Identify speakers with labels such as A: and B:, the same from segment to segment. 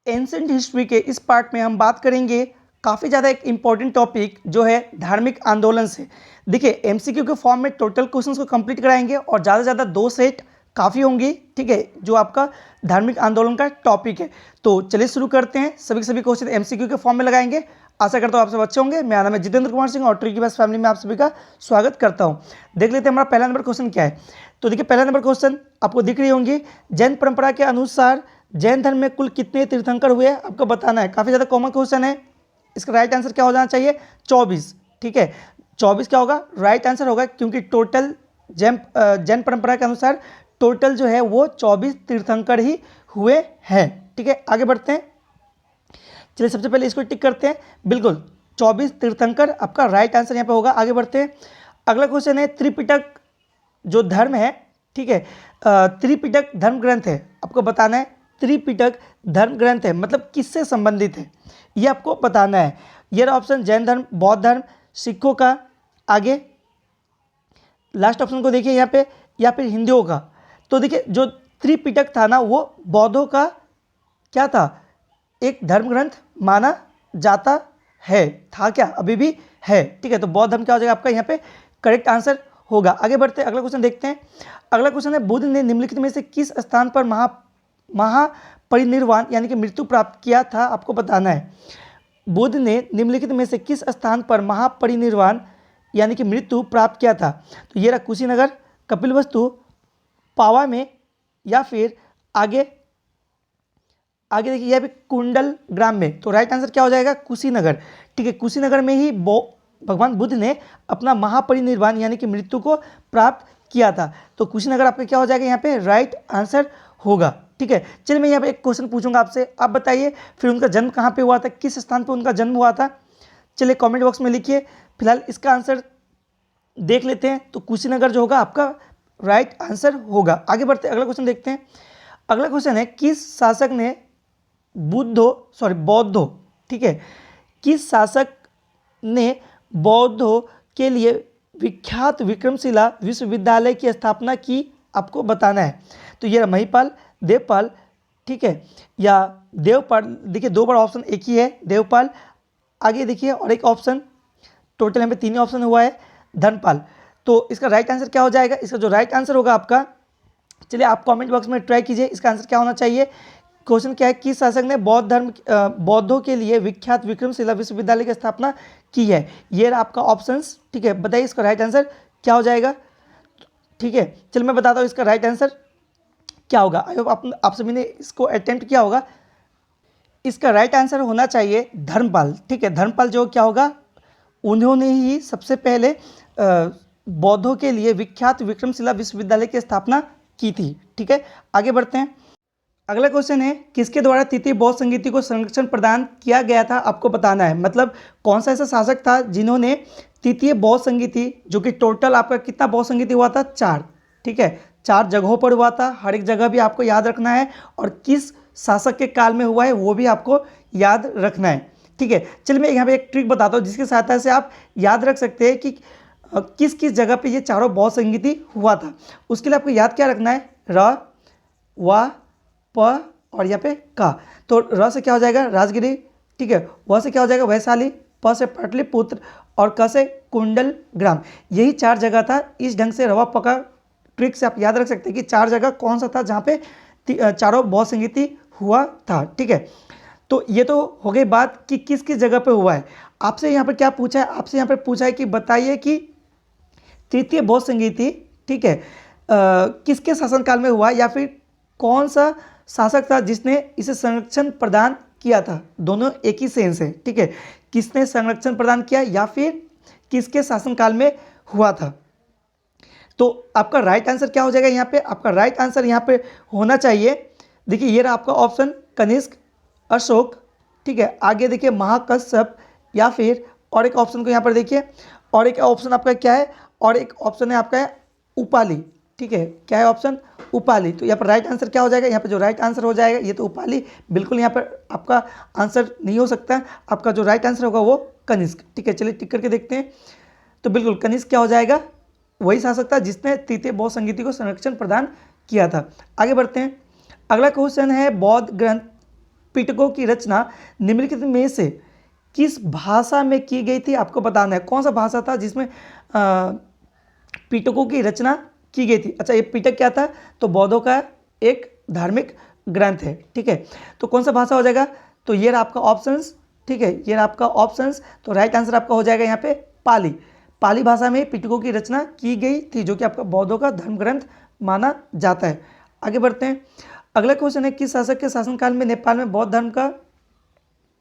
A: Ancient history के इस part में हम बात करेंगे काफ़ी ज़्यादा एक इम्पॉर्टेंट टॉपिक जो है धार्मिक आंदोलन से। देखिए एमसीक्यू के फॉर्म में टोटल क्वेश्चंस को कंप्लीट कराएंगे और ज़्यादा से ज़्यादा 2 सेट काफ़ी होंगी, ठीक है, जो आपका धार्मिक आंदोलन का टॉपिक है। तो चलिए शुरू करते हैं। सभी के सभी क्वेश्चन एमसीक्यू के फॉर्म में लगाएंगे। आशा करता हूँ आप सब अच्छे होंगे। मेरा नाम है जितेंद्र कुमार सिंह और ट्रिकी बस फैमिली में आप सभी का स्वागत करता हूँ। देख लेते हैं हमारा पहला नंबर क्वेश्चन क्या है। तो देखिए पहला नंबर क्वेश्चन आपको दिख रही होंगी, जैन परंपरा के अनुसार जैन धर्म में कुल कितने तीर्थंकर हुए आपको बताना है। काफ़ी ज़्यादा कॉमन क्वेश्चन है। इसका राइट आंसर क्या हो जाना चाहिए, 24। ठीक है, 24 क्या होगा, राइट आंसर होगा, क्योंकि टोटल जैन परंपरा के अनुसार टोटल जो है वो 24 तीर्थंकर ही हुए हैं। ठीक है, आगे बढ़ते हैं। चलिए सबसे पहले इसको टिक करते हैं। बिल्कुल 24 तीर्थंकर आपका राइट आंसर यहाँ पे होगा। आगे बढ़ते हैं। अगला क्वेश्चन है, त्रिपिटक जो धर्म है, ठीक है, त्रिपिटक धर्म ग्रंथ है, आपको बताना है त्रिपिटक धर्म ग्रंथ है मतलब किससे संबंधित है, ये आपको बताना है। ये ऑप्शन जैन धर्म, बौद्ध धर्म, सिखों का, आगे लास्ट ऑप्शन को देखिए यहाँ पे, या फिर हिंदुओं का। तो देखिए जो त्रिपिटक था ना वो बौद्धों का क्या था, एक धर्म ग्रंथ माना जाता है, था क्या, अभी भी है। ठीक है, तो बौद्ध धर्म क्या हो जाएगा आपका यहाँ पे करेक्ट आंसर होगा। आगे बढ़ते हैं, अगला क्वेश्चन देखते हैं। अगला क्वेश्चन है, बुद्ध ने निम्नलिखित में से किस स्थान पर महापरिनिर्वाण यानी कि मृत्यु प्राप्त किया था, आपको बताना है। बुद्ध ने निम्नलिखित में से किस स्थान पर महापरिनिर्वाण यानी कि मृत्यु प्राप्त किया था। तो ये रहा कुशीनगर, कपिलवस्तु, पावा में, या फिर आगे देखिए यहाँ पे कुंडल ग्राम में। तो राइट आंसर क्या हो जाएगा, कुशीनगर। ठीक है, कुशीनगर में ही भगवान बुद्ध ने अपना महापरिनिर्वाण यानी कि मृत्यु को प्राप्त किया था। तो कुशीनगर आपका क्या हो जाएगा यहाँ पे राइट आंसर होगा। ठीक है, चलिए मैं यहाँ पे एक क्वेश्चन पूछूंगा आपसे, आप बताइए फिर उनका जन्म कहाँ पे हुआ था, किस स्थान पे उनका जन्म हुआ था। चलिए कमेंट बॉक्स में लिखिए। फिलहाल इसका आंसर देख लेते हैं। तो कुशीनगर जो होगा आपका राइट आंसर होगा। आगे बढ़ते अगला क्वेश्चन देखते हैं। अगला क्वेश्चन है, किस शासक ने बौद्धों, ठीक है, किस शासक ने बौद्धों के लिए विख्यात विक्रमशिला विश्वविद्यालय की स्थापना की, आपको बताना है। तो ये महिपाल, देवपाल, ठीक है, या देवपाल। देखिए 2 बार ऑप्शन एक ही है, देवपाल। आगे देखिए और एक ऑप्शन, टोटल यहाँ पे 3 ऑप्शन हुआ है, धनपाल। तो इसका राइट आंसर क्या हो जाएगा, इसका जो राइट आंसर होगा आपका, चलिए आप कमेंट बॉक्स में ट्राई कीजिए इसका आंसर क्या होना चाहिए। क्वेश्चन क्या है, किस शासक ने बौद्धों के लिए विख्यात विक्रमशिला विश्वविद्यालय की स्थापना की है। ये आपका ऑप्शंस, ठीक है, बताइए इसका राइट आंसर क्या हो जाएगा। ठीक है, चलिए मैं बताता हूँ इसका राइट आंसर क्या होगा। आई होप आप सभी ने इसको अटेम्प्ट किया होगा। इसका राइट आंसर होना चाहिए धर्मपाल। ठीक है, धर्मपाल जो क्या होगा, उन्होंने ही सबसे पहले बौद्धों के लिए विख्यात विक्रमशिला विश्वविद्यालय की स्थापना की थी। ठीक है, आगे बढ़ते हैं। अगला क्वेश्चन है, किसके द्वारा तृतीय बौद्ध संगीति को संरक्षण प्रदान किया गया था, आपको बताना है। मतलब कौन सा ऐसा शासक था जिन्होंने तृतीय बौद्ध संगीति, जो कि टोटल आपका कितना बौद्ध संगीति हुआ था, 4। ठीक है, 4 जगहों पर हुआ था, हर एक जगह भी आपको याद रखना है, और किस शासक के काल में हुआ है वो भी आपको याद रखना है। ठीक है, चलिए मैं यहाँ पे एक ट्रिक बताता हूँ जिसकी सहायता से आप याद रख सकते हैं कि किस किस जगह पे ये चारों बौद्ध संगीति हुआ था। उसके लिए आपको याद क्या रखना है, र, व, प और यहाँ पे का। तो र से क्या हो जाएगा, राजगिरी, ठीक है, व से क्या हो जाएगा, वैशाली, प से पाटलिपुत्र, और क से कुंडल ग्राम। यही 4 जगह था। इस ढंग से रवा पका ट्रिक से आप याद रख सकते हैं कि 4 जगह कौन सा था जहाँ पे चारों बौद्ध संगीति हुआ था। ठीक है, तो ये तो हो गई बात कि किस किस जगह पे हुआ है। आपसे यहाँ पर क्या पूछा है, आपसे यहाँ पर पूछा है कि बताइए कि तृतीय बौद्ध संगीति, ठीक है, किसके शासनकाल में हुआ, या फिर कौन सा शासक था जिसने इसे संरक्षण प्रदान किया था। दोनों एक ही सेंस है। ठीक है, किसने संरक्षण प्रदान किया या फिर किसके शासनकाल में हुआ था। तो आपका राइट आंसर क्या हो जाएगा यहाँ पे, आपका राइट आंसर यहाँ पे होना चाहिए, देखिए ये रहा आपका ऑप्शन कनिष्क, अशोक, ठीक है, आगे देखिए महाकश्यप, या फिर और एक ऑप्शन को यहाँ पर देखिए, और एक ऑप्शन आपका क्या है, और एक ऑप्शन है आपका है उपाली। ठीक है, क्या है ऑप्शन, उपाली। तो यहाँ पर राइट आंसर क्या हो जाएगा, यहाँ पर जो राइट आंसर हो जाएगा ये तो उपाली बिल्कुल यहाँ पर आपका आंसर नहीं हो सकता। आपका जो राइट आंसर होगा वो कनिष्क। ठीक है, चलिए टिक करके देखते हैं। तो बिल्कुल कनिष्क क्या हो जाएगा, वही शासक था जिसने तृतीय बौद्ध संगीति को संरक्षण प्रदान किया था। आगे बढ़ते हैं। अगला क्वेश्चन है, बौद्ध ग्रंथ पिटकों की रचना निम्नलिखित में से किस भाषा में की गई थी आपको बताना है। कौन सा भाषा था जिसमें पिटकों की रचना की गई थी। अच्छा, ये पिटक क्या था, तो बौद्धों का एक धार्मिक ग्रंथ है, ठीक है। तो कौन सा भाषा हो जाएगा, तो ये रहा आपका ऑप्शंस, ठीक है, ये रहा आपका ऑप्शंस। तो राइट आंसर आपका हो जाएगा यहाँ पे पाली। पाली भाषा में पिटकों की रचना की गई थी, जो कि आपका बौद्धों का धर्म ग्रंथ माना जाता है। आगे बढ़ते हैं। अगला क्वेश्चन है, किस शासक के शासनकाल में नेपाल में बौद्ध धर्म का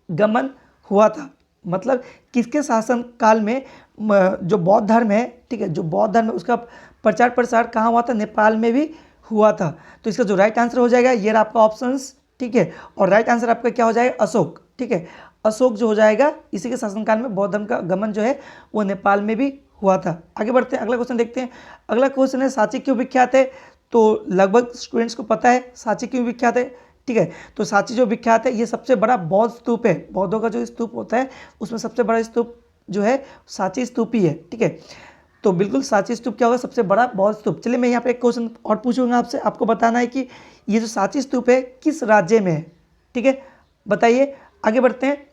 A: गमन हुआ था। मतलब किसके शासन काल में जो बौद्ध धर्म है, ठीक है, जो बौद्ध धर्म है उसका प्रचार प्रसार कहाँ हुआ था, नेपाल में भी हुआ था। तो इसका जो राइट आंसर हो जाएगा ये रहा आपका ऑप्शंस, ठीक है। और राइट आंसर आपका क्या हो जाएगा, अशोक, ठीक है। अशोक जो हो जाएगा, इसी के शासनकाल में बौद्ध धर्म का गमन जो है वो नेपाल में भी हुआ था। आगे बढ़ते हैं, अगला क्वेश्चन देखते हैं। अगला क्वेश्चन है, सांची क्यों विख्यात है। तो लगभग स्टूडेंट्स को पता है सांची क्यों विख्यात है, ठीक है। तो सांची जो विख्यात है, ये सबसे बड़ा बौद्ध स्तूप है। बौद्धों का जो स्तूप होता है उसमें सबसे बड़ा स्तूप जो है सांची स्तूप ही है, ठीक है। तो बिल्कुल सांची स्तूप क्या होगा, सबसे बड़ा बौद्ध स्तूप। चलिए मैं यहाँ पे एक क्वेश्चन और पूछूंगा आपसे, आपको बताना है कि ये जो सांची स्तूप है किस राज्य में है, ठीक है, बताइए। आगे बढ़ते हैं।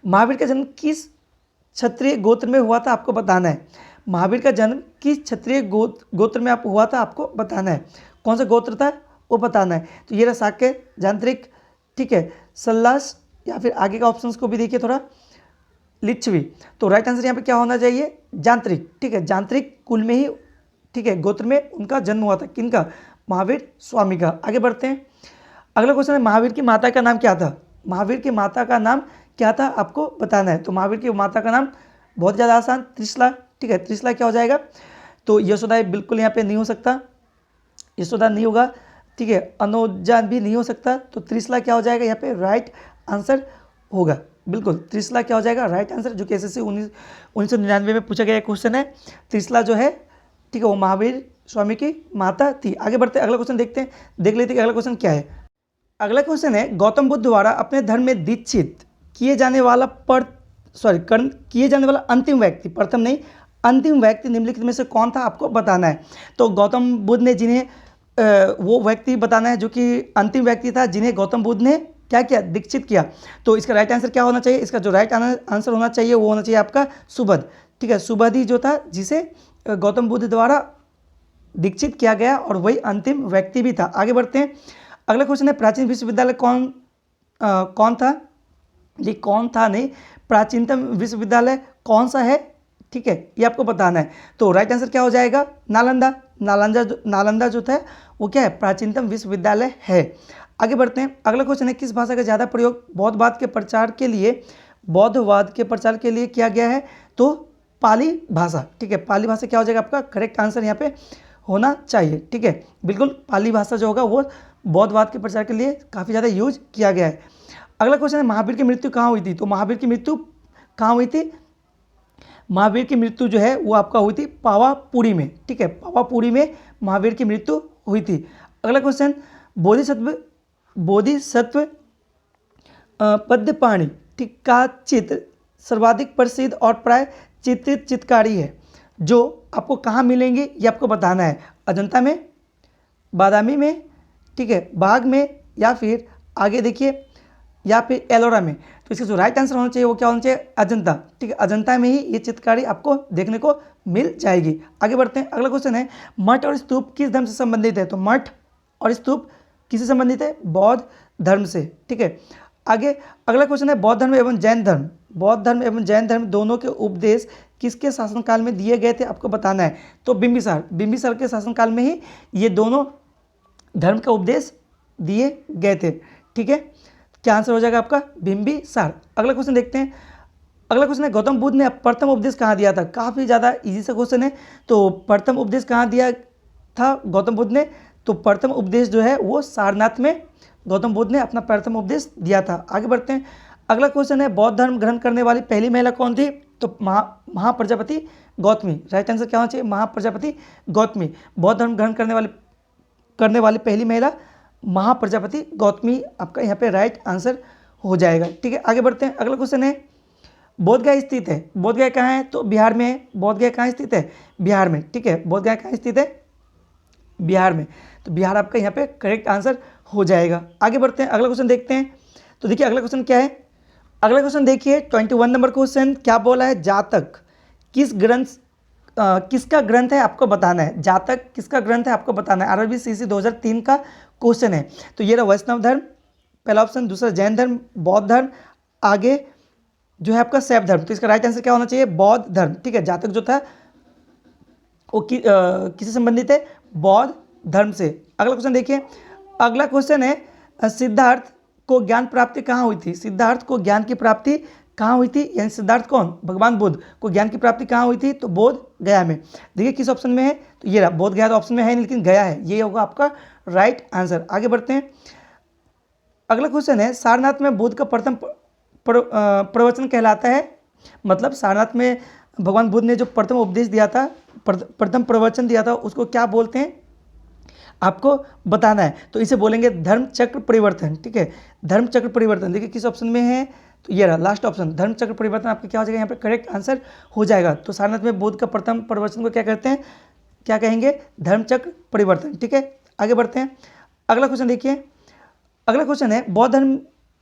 A: महावीर का जन्म किस क्षत्रिय गोत्र में हुआ था, आपको बताना है। महावीर का जन्म किस क्षत्रिय गोत्र में हुआ था, आपको बताना है। कौन सा गोत्र था वो बताना है। तो ये रहा शाक्य, जांत्रिक, ठीक है, सल्लास, या फिर आगे का ऑप्शंस को भी देखिए थोड़ा, लिच्छवी। तो राइट आंसर यहाँ पे क्या होना चाहिए, जांत्रिक, ठीक है। जांत्रिक कुल में ही, ठीक है, गोत्र में उनका जन्म हुआ था। किनका, महावीर स्वामी का। आगे बढ़ते हैं। अगला क्वेश्चन है, महावीर की माता का नाम क्या था। महावीर की माता का नाम क्या था, आपको बताना है। तो महावीर की माता का नाम बहुत ज़्यादा आसान, त्रिशला, ठीक है। त्रिशला क्या हो जाएगा, तो यशोदा बिल्कुल यहाँ पे नहीं हो सकता, यशोदा नहीं होगा, ठीक है। अनोजा भी नहीं हो सकता, तो त्रिशला क्या हो जाएगा यहाँ पे राइट आंसर होगा। बिल्कुल त्रिशला क्या हो जाएगा राइट आंसर, जो कि एसएससी 1999 में पूछा गया क्वेश्चन है। त्रिशला जो है, ठीक है, वो महावीर स्वामी की माता थी। आगे बढ़ते हैं, अगला क्वेश्चन देखते हैं, देख लेते हैं अगला क्वेश्चन क्या है। अगला क्वेश्चन है, गौतम बुद्ध द्वारा अपने धर्म में दीक्षित किए जाने वाला किए जाने वाला अंतिम व्यक्ति, प्रथम नहीं अंतिम व्यक्ति निम्नलिखित में से कौन था, आपको बताना है। तो गौतम बुद्ध ने जिन्हें वो व्यक्ति बताना है जो कि अंतिम व्यक्ति था जिन्हें गौतम बुद्ध ने क्या किया, दीक्षित किया। तो इसका राइट आंसर क्या होना चाहिए, इसका जो राइट आंसर होना चाहिए वो होना चाहिए आपका सुबध, ठीक है। सुबध ही जो था जिसे गौतम बुद्ध द्वारा दीक्षित किया गया, और वही अंतिम व्यक्ति भी था। आगे बढ़ते हैं। अगला क्वेश्चन है, प्राचीन विश्वविद्यालय कौन था। ये कौन था नहीं, प्राचीनतम विश्वविद्यालय कौन सा है, ठीक है, ये आपको बताना है। तो राइट आंसर क्या हो जाएगा, नालंदा। नालंदा जो था वो क्या है, प्राचीनतम विश्वविद्यालय है। आगे बढ़ते हैं। अगला क्वेश्चन है, किस भाषा का ज़्यादा प्रयोग बौद्धवाद के प्रचार के लिए किया गया है। तो पाली भाषा, ठीक है। पाली भाषा क्या हो जाएगा आपका करेक्ट आंसर यहाँ पे होना चाहिए, ठीक है। बिल्कुल पाली भाषा जो होगा वो बौद्धवाद के प्रचार के लिए काफ़ी ज़्यादा यूज किया गया है। अगला क्वेश्चन है, महावीर की मृत्यु कहाँ हुई थी। तो महावीर की मृत्यु कहाँ हुई थी, महावीर की मृत्यु जो है वो आपका हुई थी पावापुरी में, ठीक है। पावापुरी में महावीर की मृत्यु हुई थी। अगला क्वेश्चन, बोधिसत्व पद्यपाणि, ठीक, का चित्र सर्वाधिक प्रसिद्ध और प्राय चित्रित चित्रकारी है, जो आपको कहाँ मिलेंगे ये आपको बताना है। अजंता में, बादामी में, ठीक है, बाग में, या फिर आगे देखिए या फिर एलोरा में। तो इसका जो राइट आंसर होना चाहिए वो क्या होना चाहिए, अजंता, ठीक है। अजंता में ही ये चित्रकारी आपको देखने को मिल जाएगी। आगे बढ़ते हैं। अगला क्वेश्चन है, मठ और स्तूप किस धर्म से संबंधित है। तो मठ और स्तूप किससे संबंधित है, बौद्ध धर्म से, ठीक है। आगे अगला क्वेश्चन है, बौद्ध धर्म एवं जैन धर्म, बौद्ध धर्म एवं जैन धर्म दोनों के उपदेश किसके शासनकाल में दिए गए थे, आपको बताना है। तो बिंबिसार के शासनकाल में ही ये दोनों धर्म का उपदेश दिए गए थे, ठीक है। क्या आंसर हो जाएगा आपका, बिंबिसार। अगला क्वेश्चन देखते हैं। अगला क्वेश्चन है, गौतम बुद्ध ने प्रथम उपदेश कहाँ दिया था। काफ़ी ज़्यादा इजी सा क्वेश्चन है। तो प्रथम उपदेश कहाँ दिया था गौतम बुद्ध ने, तो प्रथम उपदेश जो है वो सारनाथ में गौतम बुद्ध ने अपना प्रथम उपदेश दिया था। आगे बढ़ते हैं। अगला क्वेश्चन है, बौद्ध धर्म ग्रहण करने वाली पहली महिला कौन थी। तो महाप्रजापति गौतमी। राइट आंसर क्या होना चाहिए, महाप्रजापति गौतमी। बौद्ध धर्म ग्रहण करने वाली पहली महिला महाप्रजापति गौतमी आपका यहाँ पे राइट आंसर हो जाएगा, ठीक है। आगे बढ़ते हैं। अगला क्वेश्चन है, बोधगया स्थित है, बोधगया कहाँ है, तो बिहार में है। बोधगया कहाँ स्थित है, बिहार में, ठीक है। बोधगया कहाँ स्थित है, बिहार में। तो बिहार आपका यहाँ पे करेक्ट आंसर हो जाएगा। आगे बढ़ते हैं, अगला क्वेश्चन देखते हैं। तो देखिए अगला क्वेश्चन क्या है, अगला क्वेश्चन देखिए 21 नंबर क्वेश्चन क्या बोला है, जातक किस ग्रंथ किसका ग्रंथ है आपको बताना है। जातक किसका ग्रंथ है आपको बताना है। आरआरबी सीसी 2003 का क्वेश्चन है। तो ये रहा वैष्णव धर्म पहला ऑप्शन, दूसरा जैन धर्म, बौद्ध धर्म, आगे जो है आपका शैव धर्म। तो इसका राइट आंसर क्या होना चाहिए, बौद्ध धर्म। ठीक है, जातक जो था वो किससे संबंधित है, बौद्ध धर्म से। अगला क्वेश्चन देखिए, अगला क्वेश्चन है सिद्धार्थ को ज्ञान प्राप्ति कहाँ हुई थी। सिद्धार्थ को ज्ञान की प्राप्ति कहाँ हुई थी, यानी सिद्धार्थ कौन, भगवान बुद्ध को ज्ञान की प्राप्ति कहाँ हुई थी, तो बोध गया में। देखिए किस ऑप्शन में है, तो ये रहा बोध गया, तो ऑप्शन में है नहीं लेकिन गया है, ये होगा आपका राइट आंसर। आगे बढ़ते हैं, अगला क्वेश्चन है सारनाथ में बुद्ध का प्रथम प्रवचन कहलाता है। मतलब सारनाथ में भगवान बुद्ध ने जो प्रथम उपदेश दिया था, प्रथम प्रवचन दिया था, उसको क्या बोलते हैं आपको बताना है। तो इसे बोलेंगे धर्म चक्र परिवर्तन। ठीक है, धर्म चक्र परिवर्तन। देखिए किस ऑप्शन में है, तो ये रहा लास्ट ऑप्शन, धर्म चक्र परिवर्तन आपका क्या हो जाएगा यहाँ पे करेक्ट आंसर हो जाएगा। तो सारनाथ में बुद्ध का प्रथम प्रवचन को क्या कहते हैं, क्या कहेंगे, धर्म चक्र परिवर्तन। ठीक है, आगे बढ़ते हैं, अगला क्वेश्चन देखिए। अगला क्वेश्चन है बौद्ध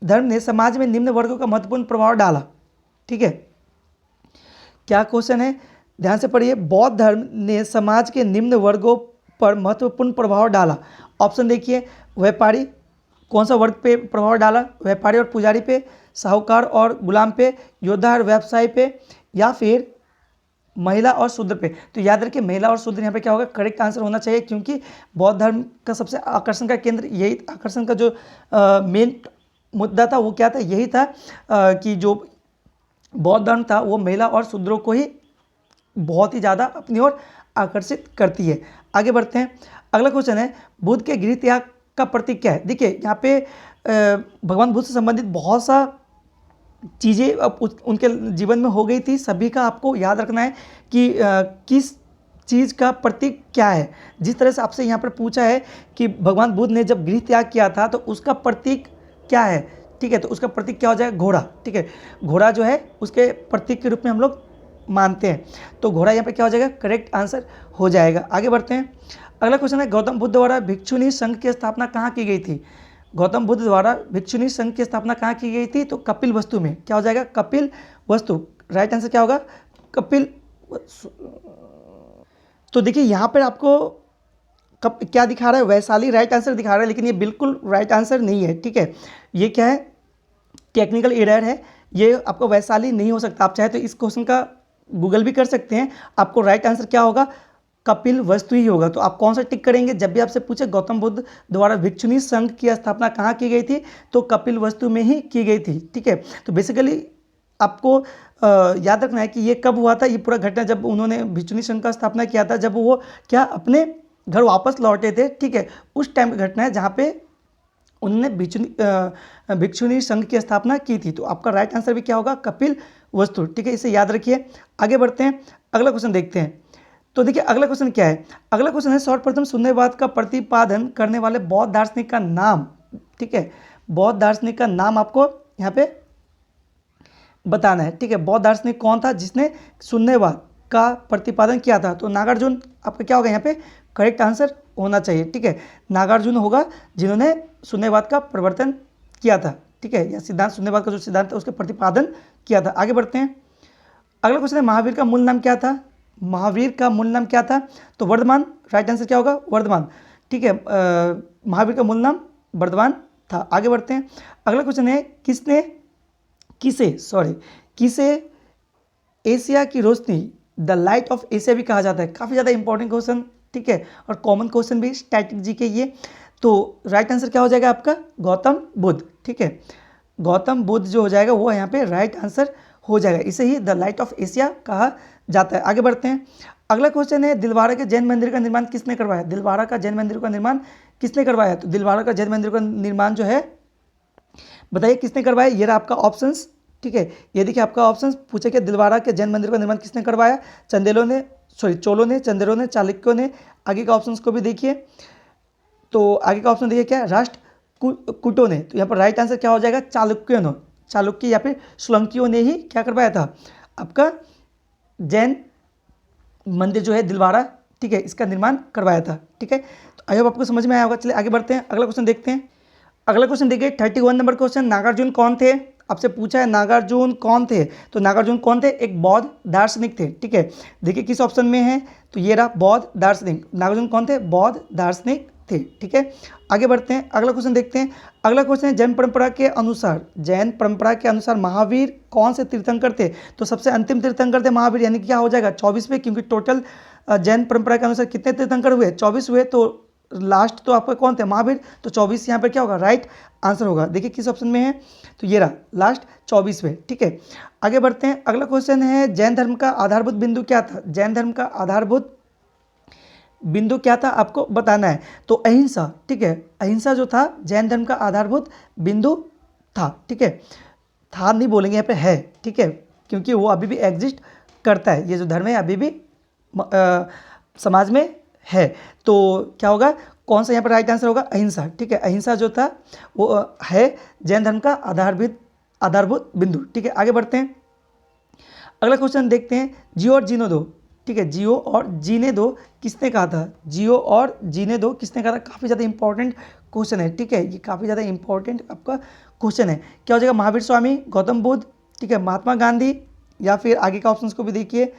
A: धर्म ने समाज में निम्न वर्गों का महत्वपूर्ण प्रभाव डाला। ठीक है, क्या क्वेश्चन है, ध्यान से पढ़िए। बौद्ध धर्म ने समाज के निम्न वर्गों पर महत्वपूर्ण प्रभाव डाला। ऑप्शन देखिए, व्यापारी, कौन सा वर्ग पे प्रभाव डाला, व्यापारी और पुजारी पे, साहूकार और गुलाम पे, योद्धा और व्यवसायी पे, या फिर महिला और शूद्र पे। तो याद रखिए महिला और शूद्र यहाँ पे क्या होगा करेक्ट आंसर होना चाहिए, क्योंकि बौद्ध धर्म का सबसे आकर्षण का केंद्र यही, आकर्षण का जो मेन मुद्दा था वो क्या था, यही था कि जो बौद्ध धर्म था वो महिला और शूद्रों को ही बहुत ही ज़्यादा अपनी ओर आकर्षित करती है। आगे बढ़ते हैं, अगला क्वेश्चन है बुद्ध के गृह त्याग का प्रतीक क्या है। देखिए यहाँ पे भगवान बुद्ध से संबंधित बहुत सा चीज़ें अब उनके जीवन में हो गई थी, सभी का आपको याद रखना है कि किस चीज़ का प्रतीक क्या है। जिस तरह से आपसे यहाँ पर पूछा है कि भगवान बुद्ध ने जब गृह त्याग किया था तो उसका प्रतीक क्या है। ठीक है, तो उसका प्रतीक क्या हो जाएगा, घोड़ा। ठीक है, घोड़ा जो है उसके प्रतीक के रूप में हम लोग मानते हैं, तो घोड़ा यहाँ पे क्या हो जाएगा करेक्ट आंसर हो जाएगा। आगे बढ़ते हैं, अगला क्वेश्चन है गौतम बुद्ध द्वारा भिक्षुणी संघ की स्थापना कहाँ की गई थी। गौतम बुद्ध द्वारा भिक्षुणी संघ की स्थापना कहाँ की गई थी, तो कपिल वस्तु में। क्या हो जाएगा, कपिल वस्तु। राइट आंसर क्या होगा, कपिल। तो देखिए यहाँ पर आपको क्या दिखा रहा है, वैशाली राइट आंसर दिखा रहा है, लेकिन ये बिल्कुल राइट आंसर नहीं है। ठीक है, ये क्या है, टेक्निकल एरर है, ये आपको वैशाली नहीं हो सकता। आप चाहे तो इस क्वेश्चन का गूगल भी कर सकते हैं, आपको राइट आंसर क्या होगा, कपिल वस्तु ही होगा। तो आप कौन सा टिक करेंगे, जब भी आपसे पूछे गौतम बुद्ध द्वारा भिक्षुणी संघ की स्थापना कहाँ की गई थी, तो कपिल वस्तु में ही की गई थी। ठीक है, तो बेसिकली आपको याद रखना है कि ये कब हुआ था, ये पूरा घटना जब उन्होंने भिक्षुणी संघ का स्थापना किया था, जब वो क्या अपने घर वापस लौटे थे। ठीक है, उस टाइम की घटना है जहाँ पे उन्होंने भिक्षुणी संघ की स्थापना की थी। तो आपका राइट आंसर भी क्या होगा, कपिल वस्तु। ठीक है, इसे याद रखिए। आगे बढ़ते हैं, अगला क्वेश्चन देखते हैं। तो देखिए अगला क्वेश्चन क्या है, अगला क्वेश्चन है सर्वप्रथम शून्यवाद का प्रतिपादन करने वाले बौद्ध दार्शनिक का नाम। ठीक है, बौद्ध दार्शनिक का नाम आपको यहाँ पे बताना है। ठीक है, बौद्ध दार्शनिक कौन था जिसने शून्यवाद का प्रतिपादन किया था, तो नागार्जुन आपका क्या होगा यहाँ पे करेक्ट आंसर होना चाहिए। ठीक है, नागार्जुन होगा जिन्होंने शून्यवाद का प्रवर्तन किया था। ठीक है, या सिद्धांत शून्यवाद का जो सिद्धांत था उसके प्रतिपादन किया था। आगे बढ़ते हैं, अगला क्वेश्चन है महावीर का मूल नाम क्या था। महावीर का मूल नाम क्या था, तो वर्धमान। राइट आंसर क्या होगा, वर्धमान। ठीक है, महावीर का मूल नाम वर्धमान था। आगे बढ़ते हैं, अगला क्वेश्चन है किसे एशिया की रोशनी द लाइट ऑफ एशिया भी कहा जाता है। काफ़ी ज़्यादा इंपॉर्टेंट क्वेश्चन। ठीक है, और कॉमन क्वेश्चन भी स्टैटिक जी के ये। तो राइट आंसर क्या हो जाएगा आपका, गौतम बुद्ध। ठीक है, गौतम बुद्ध जो हो जाएगा वो यहाँ पे राइट आंसर हो जाएगा, इसे ही द लाइट ऑफ एशिया कहा जाता है। आगे बढ़ते हैं, अगला क्वेश्चन है दिलवाड़ा के जैन मंदिर का निर्माण किसने करवाया। दिलवाड़ा का जैन मंदिर का निर्माण किसने करवाया, तो दिलवाड़ा का जैन मंदिर का निर्माण जो है बताइए किसने करवाया। ये रहा आपका ऑप्शंस। ठीक है, ये देखिए आपका ऑप्शंस पूछे कि दिलवाड़ा के जैन मंदिर का निर्माण किसने करवाया, चोलों ने, चंदेलों ने, चालुक्यों ने। आगे के ऑप्शंस को भी देखिए, तो आगे का ऑप्शन देखिए क्या है, राष्ट्रकूटों ने। तो यहाँ पर राइट आंसर क्या हो जाएगा, चालुक्य या फिर सोलंकियों ने ही क्या करवाया था, आपका जैन मंदिर जो है दिलवाड़ा ठीक है, इसका निर्माण करवाया था। ठीक है, तो आई होप आपको समझ में आया होगा। चलिए आगे बढ़ते हैं, अगला क्वेश्चन देखते हैं। अगला क्वेश्चन देखिए 31 नंबर क्वेश्चन, नागार्जुन कौन थे? आपसे पूछा है नागार्जुन कौन थे, तो नागार्जुन कौन थे? एक बौद्ध दार्शनिक थे। ठीक है, देखिए किस ऑप्शन में है, तो ये रहा बौद्ध दार्शनिक। नागार्जुन कौन थे? बौद्ध दार्शनिक थे। ठीक है, आगे बढ़ते हैं, अगला क्वेश्चन देखते हैं। अगला क्वेश्चन है जैन परंपरा के अनुसार, जैन परंपरा के अनुसार महावीर कौन से तीर्थंकर थे? तो सबसे अंतिम तीर्थंकर थे महावीर, यानी कि क्या हो जाएगा 24वें, क्योंकि टोटल जैन परंपरा के अनुसार कितने तीर्थंकर हुए? 24 हुए, तो लास्ट तो आपका कौन थे? महावीर। तो 24 यहाँ पर क्या होगा? राइट आंसर होगा। देखिए किस ऑप्शन में है, तो ये रहा लास्ट 24वें। ठीक है, आगे बढ़ते हैं, अगला क्वेश्चन है जैन धर्म का आधारभूत बिंदु क्या था? जैन धर्म का आधारभूत बिंदु क्या था आपको बताना है। तो अहिंसा। ठीक है, अहिंसा जो था जैन धर्म का आधारभूत बिंदु था। ठीक है, था नहीं बोलेंगे, यहाँ पे है। ठीक है, क्योंकि वो अभी भी एग्जिस्ट करता है, ये जो धर्म है अभी भी समाज में है। तो क्या होगा, कौन सा यहाँ पर राइट आंसर होगा? अहिंसा। ठीक है, अहिंसा जो था वो है जैन धर्म का आधारभूत बिंदु। ठीक है, आगे बढ़ते हैं, अगला क्वेश्चन देखते हैं। जियो और जीने दो। ठीक है, जियो और जीने दो किसने कहा था? जियो और जीने दो किसने कहा था? काफ़ी ज़्यादा इंपॉर्टेंट क्वेश्चन है। ठीक है, ये काफ़ी ज़्यादा इंपॉर्टेंट आपका क्वेश्चन है। क्या हो जाएगा? महावीर स्वामी, गौतम बुद्ध, ठीक है, महात्मा गांधी, या फिर आगे का ऑप्शंस को भी देखिए,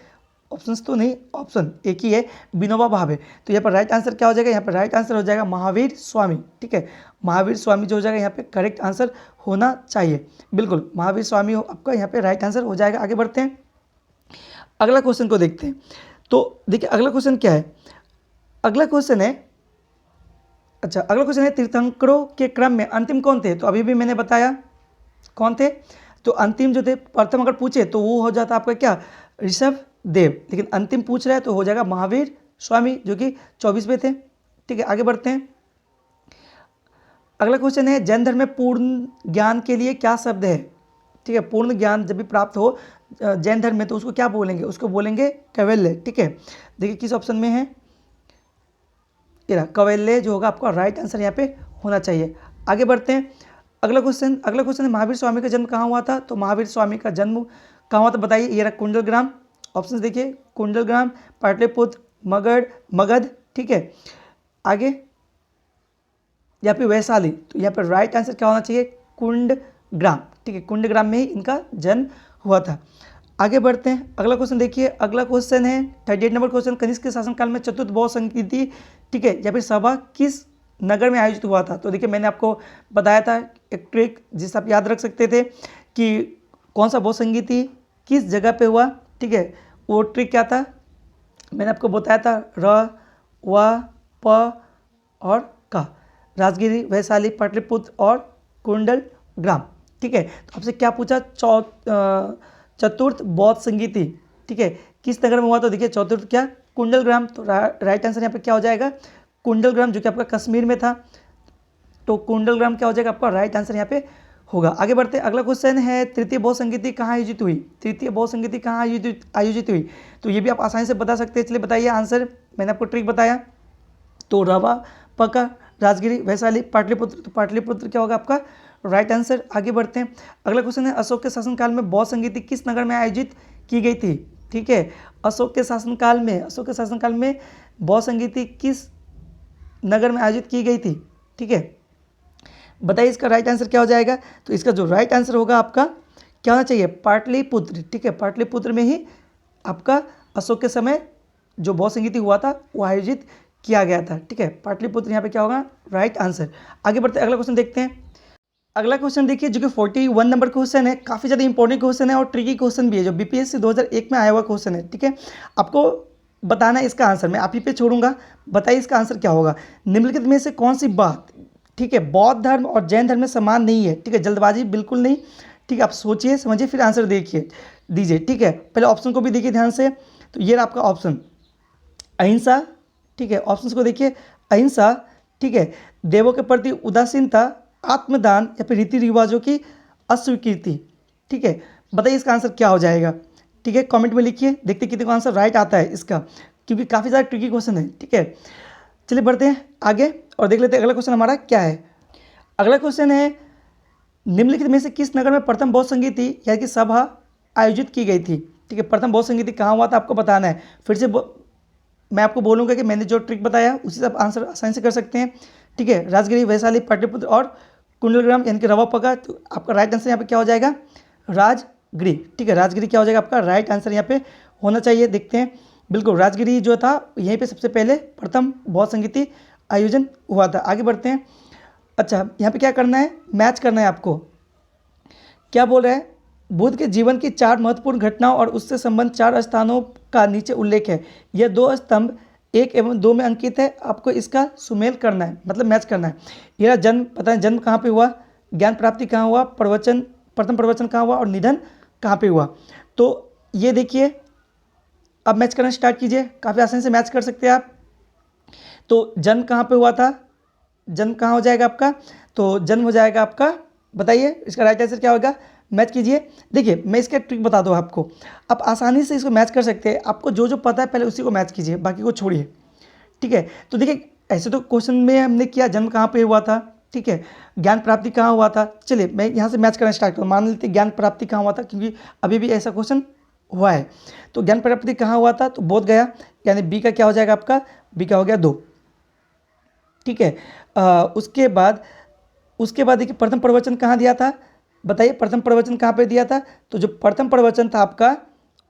A: ऑप्शंस तो नहीं, ऑप्शन एक ही है, विनोबा भावे। तो यहाँ पर राइट आंसर क्या हो जाएगा? यहाँ पर राइट आंसर हो जाएगा महावीर स्वामी। ठीक है, महावीर स्वामी जो हो जाएगा यहाँ पे करेक्ट आंसर होना चाहिए। बिल्कुल महावीर स्वामी आपका यहाँ पे राइट आंसर हो जाएगा। आगे बढ़ते हैं, अगला क्वेश्चन को देखते हैं। तो देखिए अगला क्वेश्चन क्या है, अगला क्वेश्चन है, अच्छा अगला क्वेश्चन है तीर्थंकरों के क्रम में अंतिम कौन थे? तो अभी भी मैंने बताया कौन थे, तो अंतिम जो थे, प्रथम अगर पूछे तो वो हो जाता आपका क्या? ऋषभ देव, लेकिन अंतिम पूछ रहा है तो हो जाएगा महावीर स्वामी जो कि 24वें थे। ठीक है, आगे बढ़ते हैं, अगला क्वेश्चन है जैन धर्म में पूर्ण ज्ञान के लिए क्या शब्द है? ठीक है, पूर्ण ज्ञान जब भी प्राप्त हो जैन धर्म में तो उसको क्या बोलेंगे? उसको बोलेंगे कैवल्य। ठीक है, देखिए किस ऑप्शन में है, ये कैवल्य जो होगा आपका राइट आंसर यहाँ पे होना चाहिए। आगे बढ़ते हैं, अगला क्वेश्चन है महावीर स्वामी का जन्म कहाँ हुआ था? तो महावीर स्वामी का जन्म कहाँ हुआ था बताइए। ये रहा कुंडलग्राम, ऑप्शन देखिए कुंडलग्राम, पाटलिपुत्र, मगध। ठीक है, आगे यहाँ पे वैशाली, तो यहाँ पर राइट आंसर क्या होना चाहिए? कुंडग्राम। ठीक है, कुंडग्राम में ही इनका जन्म हुआ था। आगे बढ़ते हैं, अगला क्वेश्चन देखिए, अगला क्वेश्चन है 38 नंबर क्वेश्चन, कनिष्क के शासनकाल में चतुर्थ बौद्ध संगीति, ठीक है, या फिर सभा किस नगर में आयोजित हुआ था? तो देखिए मैंने आपको बताया था एक ट्रिक जिससे आप याद रख सकते थे कि कौन सा बौद्ध संगीति किस जगह पे हुआ। ठीक है, वो ट्रिक क्या था? मैंने आपको बताया था र, व, प और का, राजगिरी, वैशाली, पाटलिपुत्र और कुंडलग्राम। ठीक है, तो आपसे क्या पूछा? चतुर्थ बौद्ध संगीति, ठीक है, किस नगर में हुआ? तो देखिए चतुर्थ क्या? कुंडलग्राम। तो राइट आंसर यहाँ पे क्या हो जाएगा? कुंडलग्राम, जो कि आपका कश्मीर में था। तो कुंडलग्राम क्या हो जाएगा आपका राइट आंसर यहाँ पे होगा। आगे बढ़ते हैं, अगला क्वेश्चन है तृतीय बौद्ध संगीति कहाँ आयोजित हुई? तृतीय बौद्ध संगीति कहाँ आयोजित हुई? तो ये भी आप आसानी से बता सकते हैं। चलिए बताइए आंसर, मैंने आपको ट्रिक बताया। तो रवा, पका, राजगिरी, वैशाली, पाटलिपुत्र। तो पाटलिपुत्र क्या होगा आपका राइट आंसर। आगे बढ़ते हैं, अगला क्वेश्चन है अशोक के शासनकाल में बौद्ध संगीति किस नगर में आयोजित की गई थी? ठीक है, अशोक के शासनकाल में बौद्ध संगीति किस नगर में आयोजित की गई थी? ठीक है, बताइए इसका राइट आंसर क्या हो जाएगा? तो इसका जो राइट आंसर होगा आपका क्या होना चाहिए? पाटलिपुत्र। ठीक है, पाटलिपुत्र में ही आपका अशोक के समय जो बौद्ध संगीति हुआ था वो आयोजित किया गया था। ठीक है, पाटलिपुत्र यहाँ पे क्या होगा राइट आंसर। आगे बढ़ते अगला क्वेश्चन देखते हैं। अगला क्वेश्चन देखिए जो कि 41 नंबर क्वेश्चन है, काफ़ी ज़्यादा इंपॉर्टेंट क्वेश्चन है और ट्रिकी क्वेश्चन भी है, जो बीपीएससी 2001 में आया हुआ क्वेश्चन है। ठीक है, आपको बताना है इसका आंसर, मैं आप ही पे छोड़ूंगा, बताइए इसका आंसर क्या होगा। निम्नलिखित में से कौन सी बात, ठीक है, बौद्ध धर्म और जैन धर्म में समान नहीं है? ठीक है, जल्दबाजी बिल्कुल नहीं। ठीक है, आप सोचिए समझिए फिर आंसर दीजिए। ठीक है, पहले ऑप्शन को भी देखिए ध्यान से। तो ये आपका ऑप्शन अहिंसा, ठीक है, ऑप्शंस को देखिए, अहिंसा, ठीक है, देवों के प्रति उदासीनता, आत्मदान, या फिर रीति रिवाजों की अस्वीकृति। ठीक है, बताइए इसका आंसर क्या हो जाएगा। ठीक है, कमेंट में लिखिए, देखते कितने को आंसर राइट आता है इसका, क्योंकि काफ़ी ज़्यादा ट्रिकी क्वेश्चन है। ठीक है, चलिए बढ़ते हैं आगे और देख लेते हैं अगला क्वेश्चन हमारा क्या है। अगला क्वेश्चन है निम्नलिखित में से किस नगर में प्रथम बौद्ध संगीति यानी कि सभा आयोजित की गई थी? ठीक है, प्रथम बौद्ध संगीति कहाँ हुआ था आपको बताना है। फिर से मैं आपको बोलूँगा कि मैंने जो ट्रिक बताया उसी से आप आंसर आसानी से कर सकते हैं। ठीक है, राजगिरी, वैशाली, पाटलिपुत्र और कुंडलग्राम यानी कि रवा पका, तो आपका राइट आंसर यहाँ पे क्या हो जाएगा, राजगिरी। ठीक है, राजगिरी क्या हो जाएगा आपका राइट आंसर यहाँ पे होना चाहिए। देखते हैं, बिल्कुल राजगिरी जो था यहीं पे सबसे पहले प्रथम बौद्ध संगीति आयोजन हुआ था। आगे बढ़ते हैं। अच्छा, यहाँ पे क्या करना है, मैच करना है आपको। क्या बोल रहा है, बुद्ध के जीवन की 4 महत्वपूर्ण घटनाओं और उससे संबंध 4 स्थानों का नीचे उल्लेख है। यह 2 स्तंभ 1 एवं 2 में अंकित है। आपको इसका सुमेल करना है, मतलब मैच करना है। यह जन्म पता है, जन्म कहाँ पे हुआ, ज्ञान प्राप्ति कहाँ हुआ, प्रवचन, प्रथम प्रवचन कहाँ हुआ और निधन कहाँ पे हुआ। तो ये देखिए, अब मैच करना स्टार्ट कीजिए, काफ़ी आसानी से मैच कर सकते हैं आप। तो जन्म कहाँ पे हुआ था, जन्म कहाँ हो जाएगा आपका, तो जन्म हो जाएगा आपका, बताइए इसका राइट आंसर क्या होगा, मैच कीजिए। देखिए, मैं इसका ट्रिक बता दूँ आपको, आप आसानी से इसको मैच कर सकते हैं। आपको जो जो पता है पहले उसी को मैच कीजिए, बाकी को छोड़िए। ठीक है, तो देखिए ऐसे तो क्वेश्चन में हमने किया जन्म कहाँ पे हुआ था, ठीक है, ज्ञान प्राप्ति कहाँ हुआ था। चलिए मैं यहाँ से मैच करना स्टार्ट करूँ, मान लेते ज्ञान प्राप्ति कहाँ हुआ था, क्योंकि अभी भी ऐसा क्वेश्चन हुआ है। तो ज्ञान प्राप्ति कहाँ हुआ था, तो बोध गया, यानी बी का क्या हो जाएगा आपका, बी का हो गया 2। ठीक है, उसके बाद देखिए प्रथम प्रवचन कहाँ दिया था, बताइए प्रथम प्रवचन कहाँ पे दिया था। तो जो प्रथम प्रवचन था आपका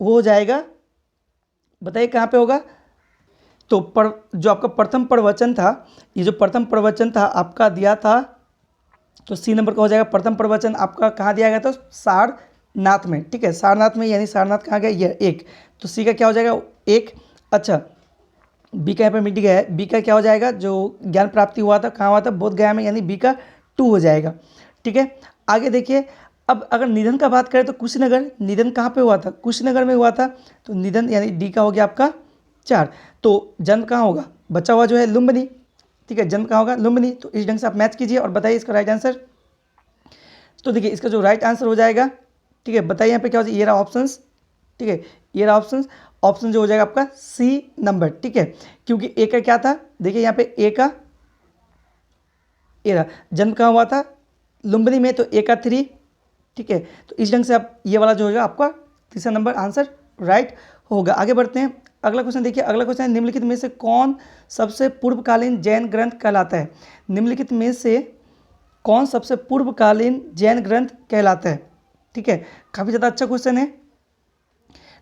A: वो हो जाएगा, बताइए कहाँ पे होगा। तो जो आपका प्रथम प्रवचन था, ये जो प्रथम प्रवचन था आपका दिया था, तो सी नंबर का हो जाएगा। प्रथम प्रवचन आपका कहाँ दिया गया था, सारनाथ में। ठीक है, सारनाथ में, यानी सारनाथ कहाँ गया, ये 1, तो सी का क्या हो जाएगा 1। अच्छा, बी का यहाँ पे मिट गया है, बी का क्या हो जाएगा, जो ज्ञान प्राप्ति हुआ था कहाँ हुआ था, बोध गया में, यानी बी का 2 हो जाएगा। ठीक है, आगे देखिए, अब अगर निधन का बात करें तो कुशीनगर, निधन कहाँ पे हुआ था, कुशीनगर में हुआ था, तो निधन यानी डी का हो गया आपका 4। तो जन्म कहाँ होगा, बचा हुआ जो है लुम्बिनी। ठीक है, जन्म कहाँ होगा, लुम्बिनी। तो इस ढंग से आप मैच कीजिए और बताइए इसका राइट आंसर। तो देखिए इसका जो राइट आंसर हो जाएगा, ठीक है, बताइए यहाँ पे क्या हो जाएगा, ये रहा ऑप्शंस। ठीक है, ये रहा ऑप्शंस, ऑप्शन जो हो जाएगा आपका सी नंबर। ठीक है, क्योंकि ए का क्या था, देखिए यहाँ पे ए का, ए रहा, जन्म कहाँ हुआ था, लुम्बिनी में, तो ए का 3। ठीक है, तो इस ढंग से आप ये वाला जो होगा आपका तीसरा नंबर आंसर राइट होगा। आगे बढ़ते हैं, अगला क्वेश्चन देखिए। अगला क्वेश्चन है, निम्नलिखित में से कौन सबसे पूर्वकालीन जैन ग्रंथ कहलाता है। निम्नलिखित में से कौन सबसे पूर्वकालीन जैन ग्रंथ कहलाता है। ठीक है, काफ़ी ज़्यादा अच्छा क्वेश्चन है।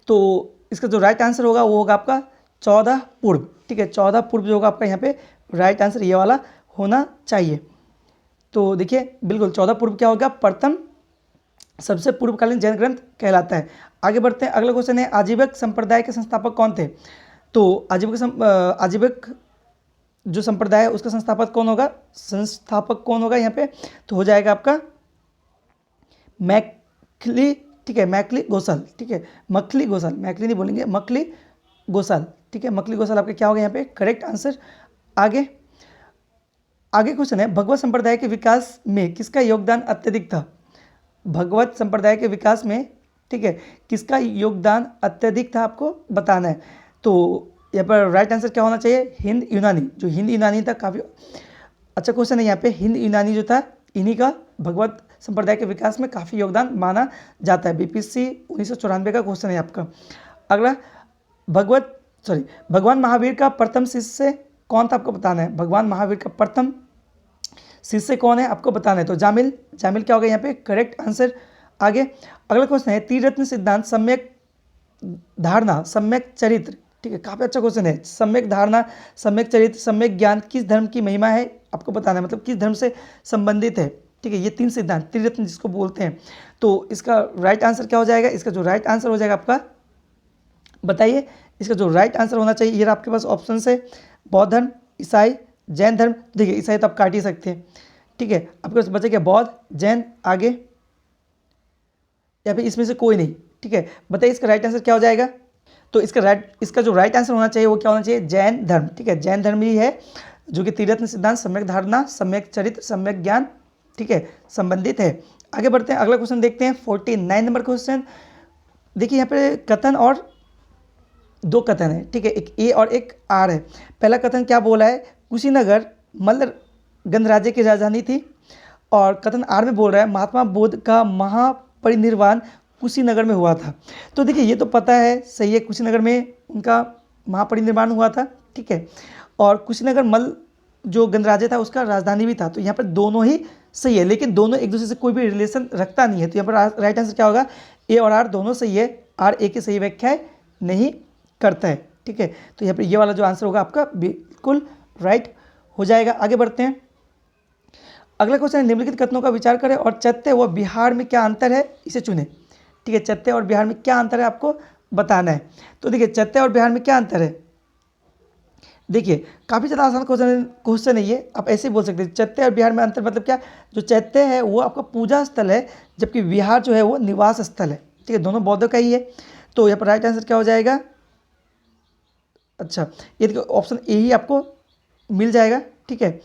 A: तो इसका जो राइट आंसर होगा वो होगा आपका 14 पूर्व। ठीक है, 14 पूर्व जो होगा आपका यहाँ पे राइट आंसर ये वाला होना चाहिए। तो देखिए बिल्कुल 14 पूर्व क्या होगा, प्रथम सबसे पूर्वकालीन जैन ग्रंथ कहलाता है। आगे बढ़ते हैं, अगला क्वेश्चन है, आजीवक संप्रदाय के संस्थापक कौन थे। तो आजीवक जो संप्रदाय है उसका संस्थापक कौन होगा यहाँ पे, तो हो जाएगा आपका मैखली। ठीक है, मैखली गोसाल। ठीक है, मखली गोसाल, मैखली नहीं बोलेंगे, मखली गोसाल। ठीक है, मखली गोसाल आपका क्या होगा यहाँ पे करेक्ट आंसर। आगे क्वेश्चन है, भगवत संप्रदाय के विकास में किसका योगदान अत्यधिक था। भगवत संप्रदाय के विकास में, ठीक है, किसका योगदान अत्यधिक था आपको बताना है। तो यहाँ पर राइट आंसर क्या होना चाहिए, हिंद यूनानी। जो हिंद यूनानी था, काफ़ी अच्छा क्वेश्चन है यहाँ पे। हिंद यूनानी जो था, इन्हीं का भगवत संप्रदाय के विकास में काफ़ी योगदान माना जाता है। बीपीएससी 1994 का क्वेश्चन है आपका। अगला, भगवान महावीर का प्रथम शिष्य कौन था आपको बताना है। भगवान महावीर का प्रथम शिष्य कौन है आपको बताना है। तो जामिल क्या होगा यहाँ पे करेक्ट आंसर। आगे अगला क्वेश्चन है, त्रिरत्न सिद्धांत, सम्यक धारणा, सम्यक चरित्र। ठीक है, काफ़ी अच्छा क्वेश्चन है। सम्यक धारणा, सम्यक चरित्र, सम्यक ज्ञान किस धर्म की महिमा है आपको बताना है, मतलब किस धर्म से संबंधित है। ठीक है, ये 3 सिद्धांत त्रिरत्न जिसको बोलते हैं। तो इसका राइट आंसर क्या हो जाएगा, इसका जो राइट आंसर हो जाएगा आपका, बताइए इसका जो राइट आंसर होना चाहिए। ये आपके पास ऑप्शन है, बौद्ध धर्म, ईसाई, जैन धर्म। देखिए ईसाई तो आप काट ही सकते हैं। ठीक है, आपके पास बचा क्या, बौद्ध, जैन, आगे या फिर इसमें से कोई नहीं। ठीक है, बताइए इसका राइट आंसर क्या हो जाएगा। तो इसका जो राइट आंसर होना चाहिए वो क्या होना चाहिए, जैन धर्म। ठीक है, जैन धर्म ही है जो कि त्रिरत्न सिद्धांत, सम्यक धारणा, सम्यक चरित्र, सम्यक ज्ञान, ठीक है, संबंधित है। आगे बढ़ते हैं, अगला क्वेश्चन देखते हैं, 49 नंबर क्वेश्चन। देखिए यहाँ पे कथन और 2 कथन है। ठीक है, एक ए और एक आर है। पहला कथन क्या बोला है, कुशीनगर मल्ल गणराज्य की राजधानी थी, और कथन आर में बोल रहा है महात्मा बुद्ध का महापरिनिर्वाण कुशीनगर में हुआ था। तो देखिए ये तो पता है, सही है, कुशीनगर में उनका महापरिनिर्वाण हुआ था, ठीक है। और कुशीनगर मल्ल जो गणराज्य था उसका राजधानी भी था। तो यहाँ पर दोनों ही सही है, लेकिन दोनों एक दूसरे से कोई भी रिलेशन रखता नहीं है। तो यहाँ पर राइट आंसर क्या होगा, ए और आर दोनों सही है, आर ए की सही व्याख्या नहीं करता है, ठीक है। तो यहाँ पर ये वाला जो आंसर होगा आपका बिल्कुल राइट हो जाएगा। आगे बढ़ते हैं। अगला क्वेश्चन है, निम्नलिखित कथनों का विचार करें और चत्य व बिहार में क्या अंतर है इसे चुनें, ठीक है। चत्य और बिहार में क्या अंतर है आपको बताना है। तो देखिए चत्य और बिहार में क्या अंतर है, देखिए काफ़ी ज़्यादा आसान क्वेश्चन है ये, आप ऐसे बोल सकते हैं। चैत्य और बिहार में अंतर मतलब क्या, जो चैत्य है वो आपका पूजा स्थल है, जबकि बिहार जो है वो निवास स्थल है, ठीक है। दोनों बौद्धों का ही है। तो यहाँ पर राइट आंसर क्या हो जाएगा, अच्छा ये देखिए ऑप्शन ए ही आपको मिल जाएगा, ठीक है।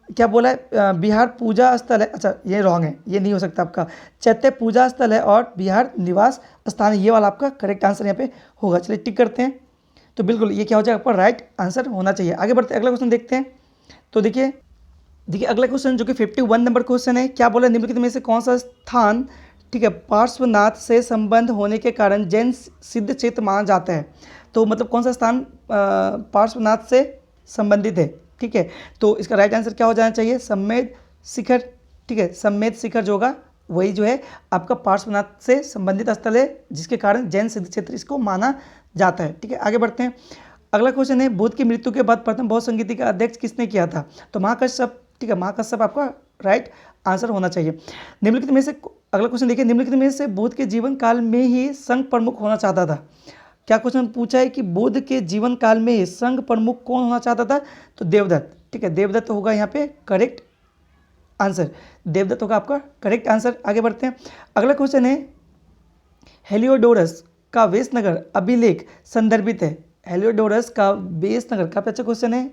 A: क्या बोला है, बिहार पूजा स्थल है, अच्छा ये रॉन्ग है, ये नहीं हो सकता आपका। चैत्य पूजा स्थल है और बिहार निवास स्थान है, ये वाला आपका करेक्ट आंसर यहाँ पे होगा। चलिए टिक करते हैं। तो बिल्कुल ये क्या हो जाएगा आपका राइट आंसर होना चाहिए। आगे बढ़ते अगला क्वेश्चन देखते हैं। तो देखिए अगला क्वेश्चन जो कि 51 नंबर क्वेश्चन है, क्या बोला, निम्नलिखित में से कौन सा स्थान, ठीक है, पार्श्वनाथ से संबंध होने के कारण जैन सिद्ध क्षेत्र माना जाता है। तो मतलब कौन सा स्थान पार्श्वनाथ से संबंधित है, ठीक है। तो इसका राइट आंसर क्या हो जाना चाहिए, सम्मेद शिखर, ठीक है। सम्मेद शिखर जो होगा वही जो है आपका पार्श्वनाथ से संबंधित स्थल है, जिसके कारण जैन सिद्ध क्षेत्र इसको माना जाता है, ठीक है। आगे बढ़ते हैं। अगला क्वेश्चन है, बुद्ध की मृत्यु के बाद प्रथम बौद्ध संगीति का अध्यक्ष किसने किया था। तो महाकश्यप, ठीक है, महाकश्यप आपका राइट आंसर होना चाहिए। निम्नलिखित में से, अगला क्वेश्चन देखिए, निम्नलिखित में से बुद्ध के जीवन काल में ही संघ प्रमुख होना चाहता था। क्या क्वेश्चन पूछा है कि बुद्ध के जीवन काल में ही संघ प्रमुख कौन होना चाहता था, तो देवदत्त, ठीक है, देवदत्त होगा यहाँ पे करेक्ट आंसर, देवदत्त होगा आपका करेक्ट आंसर। आगे बढ़ते हैं। अगला क्वेश्चन है, हेलियोडोरस का वेशनगर अभिलेख संदर्भित है। हेलियोडोरस का वेशनगर, काफी अच्छा क्वेश्चन है,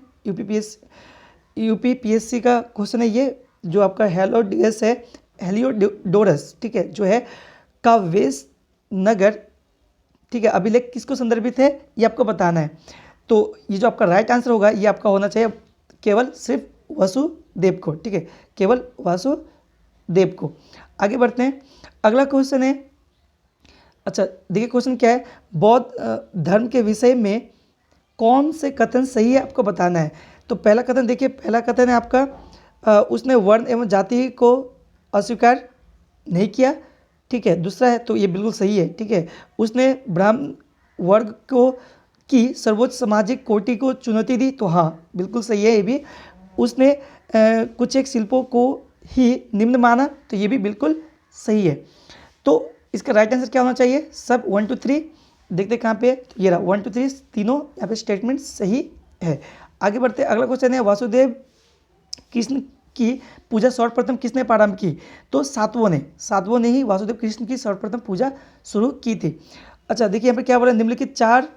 A: यूपीपीएससी का क्वेश्चन है ये, जो आपका हेलियोडोरस है, हेलियोडोरस, ठीक है, जो है का वेशनगर, ठीक है, अभिलेख किसको संदर्भित है ये आपको बताना है। तो ये जो आपका राइट आंसर होगा ये आपका होना चाहिए केवल सिर्फ वासुदेव को, ठीक है, केवल वासुदेव को। आगे बढ़ते हैं। अगला क्वेश्चन है, अच्छा देखिए क्वेश्चन क्या है, बौद्ध धर्म के विषय में कौन से कथन सही है आपको बताना है। तो पहला कथन देखिए, पहला कथन है आपका उसने वर्ण एवं जाति को अस्वीकार नहीं किया, ठीक है। दूसरा है, तो ये बिल्कुल सही है, ठीक है, उसने ब्राह्मण वर्ग को की सर्वोच्च सामाजिक कोटि को चुनौती दी, तो हाँ बिल्कुल सही है ये भी। उसने कुछ एक शिल्पों को ही निम्न माना, तो ये भी बिल्कुल सही है। तो इसका राइट आंसर क्या होना चाहिए, सब 1 2 3 देखते कहाँ पे, तो ये रहा 1 2 3 तीनों यहाँ पे स्टेटमेंट सही है। आगे बढ़ते अगला क्वेश्चन है, वासुदेव कृष्ण की पूजा सर्वप्रथम किसने प्रारंभ की। तो सातवों ने ही वासुदेव कृष्ण की सर्वप्रथम पूजा शुरू की थी। अच्छा देखिए यहाँ पे क्या बोला, निम्नलिखित चार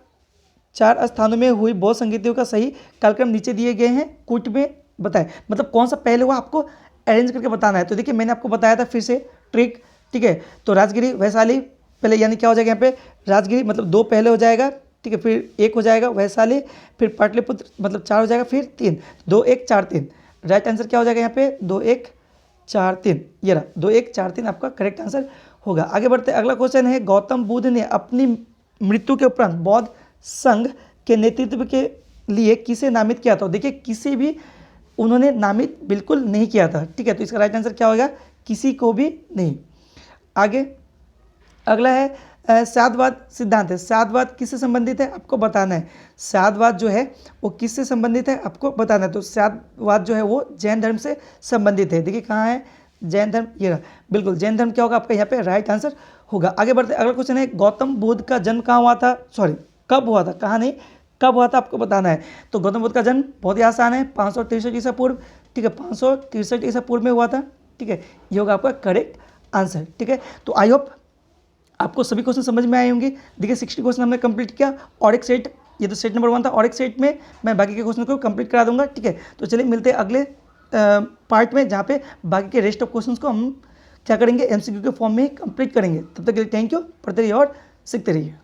A: स्थानों में हुई बौद्ध संगीतियों का सही कालक्रम नीचे दिए गए हैं, कूट में बताएं। मतलब कौन सा पहले हुआ आपको अरेंज करके बताना है। तो देखिए मैंने आपको बताया था फिर से ट्रिक, ठीक है। तो राजगिरी वैशाली पहले, यानी क्या हो जाएगा यहाँ पे, राजगिरी मतलब 2 पहले हो जाएगा, ठीक है, फिर 1 हो जाएगा वैशाली, फिर पाटलिपुत्र मतलब 4 हो जाएगा, फिर 3, 2 1 4 3। राइट आंसर क्या हो जाएगा यहाँ पे, 2 1 4 3, ये रहा 2 1 4 3 आपका करेक्ट आंसर होगा। आगे बढ़ते अगला क्वेश्चन है, गौतम बुद्ध ने अपनी मृत्यु के उपरांत बौद्ध संघ के नेतृत्व के लिए किसे नामित किया था। देखिए किसी भी उन्होंने नामित बिल्कुल नहीं किया था, ठीक है। तो इसका राइट आंसर क्या होगा, किसी को भी नहीं। आगे अगला है साधवाद सिद्धांत है, साधवाद किससे संबंधित है आपको बताना है। साधवाद जो है वो किससे संबंधित है आपको बताना है। तो साधवाद जो है वो जैन धर्म से संबंधित है। देखिए कहाँ है जैन धर्म, ये रहा, बिल्कुल जैन धर्म क्या होगा आपका यहाँ पे राइट आंसर होगा। आगे बढ़ते अगला क्वेश्चन है, गौतम बुद्ध का जन्म कहाँ हुआ था, सॉरी कब हुआ था, कहाँ नहीं कब हुआ था आपको बताना है। तो गौतम बुद्ध का जन्म बहुत ही आसान है, 563 ईसा पूर्व, ठीक है, 563 ईसा पूर्व में हुआ था, ठीक है, ये होगा आपका करेक्ट आंसर, ठीक है। तो आई होप आपको सभी क्वेश्चन समझ में आए होंगे। देखिए 60 क्वेश्चन हमने कंप्लीट किया, और एक सेट, ये तो सेट नंबर 1 था, और एक सेट में मैं बाकी के क्वेश्चन को कंप्लीट करा दूंगा, ठीक है। तो चलिए मिलते हैं अगले पार्ट में, जहाँ पे बाकी के रेस्ट ऑफ क्वेश्चंस को हम क्या करेंगे, एमसीक्यू के फॉर्म में ही कंप्लीट करेंगे। तब तक के लिए थैंक यू, पढ़ते रहिए और सीखते रहिए।